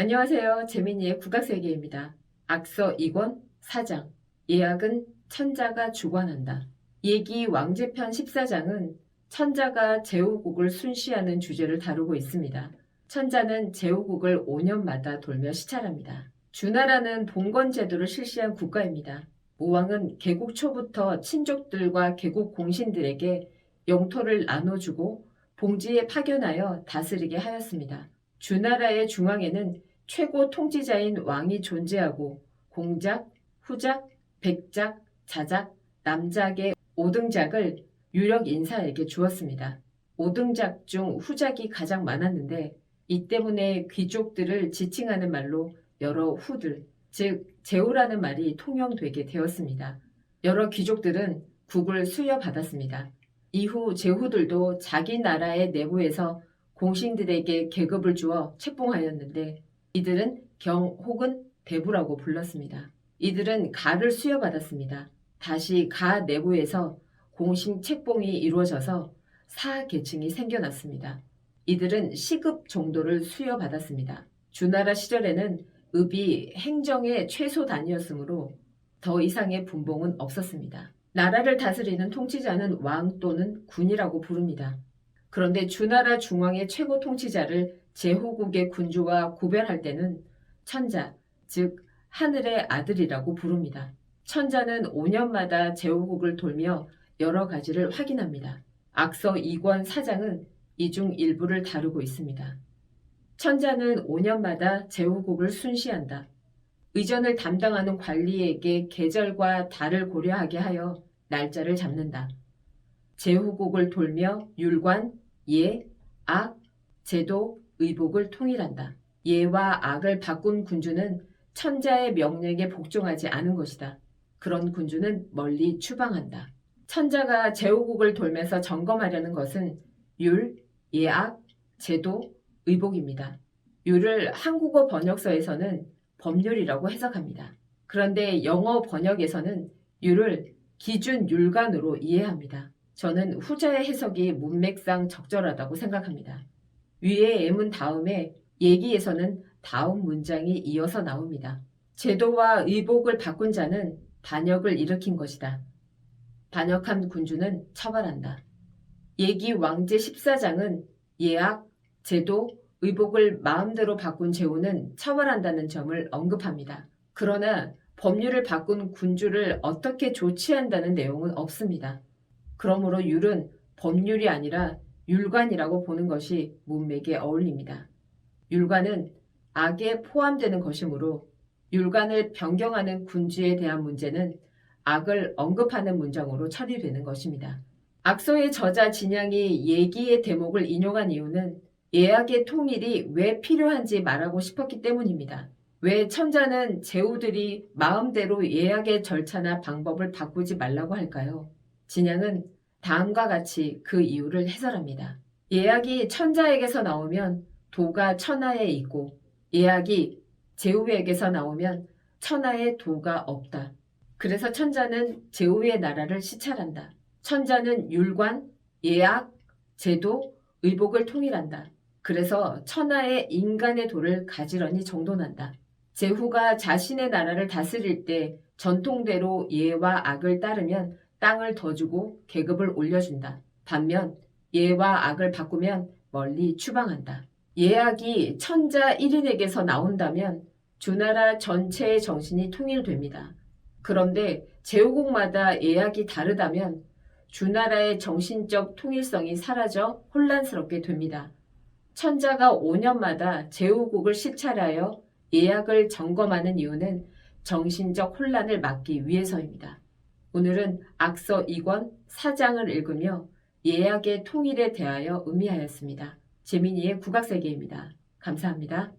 안녕하세요. 재민이의 국악세계입니다. 악서 2권 4장 예약은 천자가 주관한다. 예기 왕제편 14장은 천자가 제후국을 순시하는 주제를 다루고 있습니다. 천자는 제후국을 5년마다 돌며 시찰합니다. 주나라는 봉건 제도를 실시한 국가입니다. 모왕은 개국 초부터 친족들과 개국 공신들에게 영토를 나눠주고 봉지에 파견하여 다스리게 하였습니다. 주나라의 중앙에는 최고 통치자인 왕이 존재하고 공작, 후작, 백작, 자작, 남작의 5등작을 유력 인사에게 주었습니다. 5등작 중 후작이 가장 많았는데 이 때문에 귀족들을 지칭하는 말로 여러 후들, 즉 제후라는 말이 통용되게 되었습니다. 여러 귀족들은 국을 수여받았습니다. 이후 제후들도 자기 나라의 내부에서 공신들에게 계급을 주어 책봉하였는데 이들은 경 혹은 대부라고 불렀습니다. 이들은 가를 수여받았습니다. 다시 가 내부에서 공식 책봉이 이루어져서 사계층이 생겨났습니다. 이들은 시급 정도를 수여받았습니다. 주나라 시절에는 읍이 행정의 최소 단위였으므로 더 이상의 분봉은 없었습니다. 나라를 다스리는 통치자는 왕 또는 군이라고 부릅니다. 그런데 주나라 중앙의 최고 통치자를 제후국의 군주와 구별할 때는 천자, 즉 하늘의 아들이라고 부릅니다. 천자는 5년마다 제후국을 돌며 여러 가지를 확인합니다. 악서 2권 4장은 이 중 일부를 다루고 있습니다. 천자는 5년마다 제후국을 순시한다. 의전을 담당하는 관리에게 계절과 달을 고려하게 하여 날짜를 잡는다. 제후국을 돌며 율관, 예, 악, 제도, 의복을 통일한다. 예와 악을 바꾼 군주는 천자의 명령에 복종하지 않은 것이다. 그런 군주는 멀리 추방한다. 천자가 제후국을 돌면서 점검하려는 것은 율, 예악, 제도, 의복입니다. 율을 한국어 번역서에서는 법률이라고 해석합니다. 그런데 영어 번역에서는 율을 기준 율관으로 이해합니다. 저는 후자의 해석이 문맥상 적절하다고 생각합니다. 위의 예문 다음에 예기에서는 다음 문장이 이어서 나옵니다. 제도와 의복을 바꾼 자는 반역을 일으킨 것이다. 반역한 군주는 처벌한다. 예기 왕제 14장은 예악, 제도, 의복을 마음대로 바꾼 제후는 처벌한다는 점을 언급합니다. 그러나 법률을 바꾼 군주를 어떻게 조치한다는 내용은 없습니다. 그러므로 율은 법률이 아니라 율관이라고 보는 것이 문맥에 어울립니다. 율관은 악에 포함되는 것이므로 율관을 변경하는 군주에 대한 문제는 악을 언급하는 문장으로 처리되는 것입니다. 악서의 저자 진양이 예기의 대목을 인용한 이유는 예악의 통일이 왜 필요한지 말하고 싶었기 때문입니다. 왜 천자는 제후들이 마음대로 예악의 절차나 방법을 바꾸지 말라고 할까요? 진양은 다음과 같이 그 이유를 해설합니다. 예악이 천자에게서 나오면 도가 천하에 있고 예악이 제후에게서 나오면 천하에 도가 없다. 그래서 천자는 제후의 나라를 시찰한다. 천자는 율관, 예악, 제도, 의복을 통일한다. 그래서 천하에 인간의 도를 가지런히 정돈한다. 제후가 자신의 나라를 다스릴 때 전통대로 예와 악을 따르면 땅을 더 주고 계급을 올려준다. 반면 예와 악을 바꾸면 멀리 추방한다. 예악이 천자 1인에게서 나온다면 주나라 전체의 정신이 통일됩니다. 그런데 제후국마다 예악이 다르다면 주나라의 정신적 통일성이 사라져 혼란스럽게 됩니다. 천자가 5년마다 제후국을 시찰하여 예악을 점검하는 이유는 정신적 혼란을 막기 위해서입니다. 오늘은 악서 2권 4장을 읽으며 예악의 통일에 대하여 의미하였습니다. 재민이의 국악세계입니다. 감사합니다.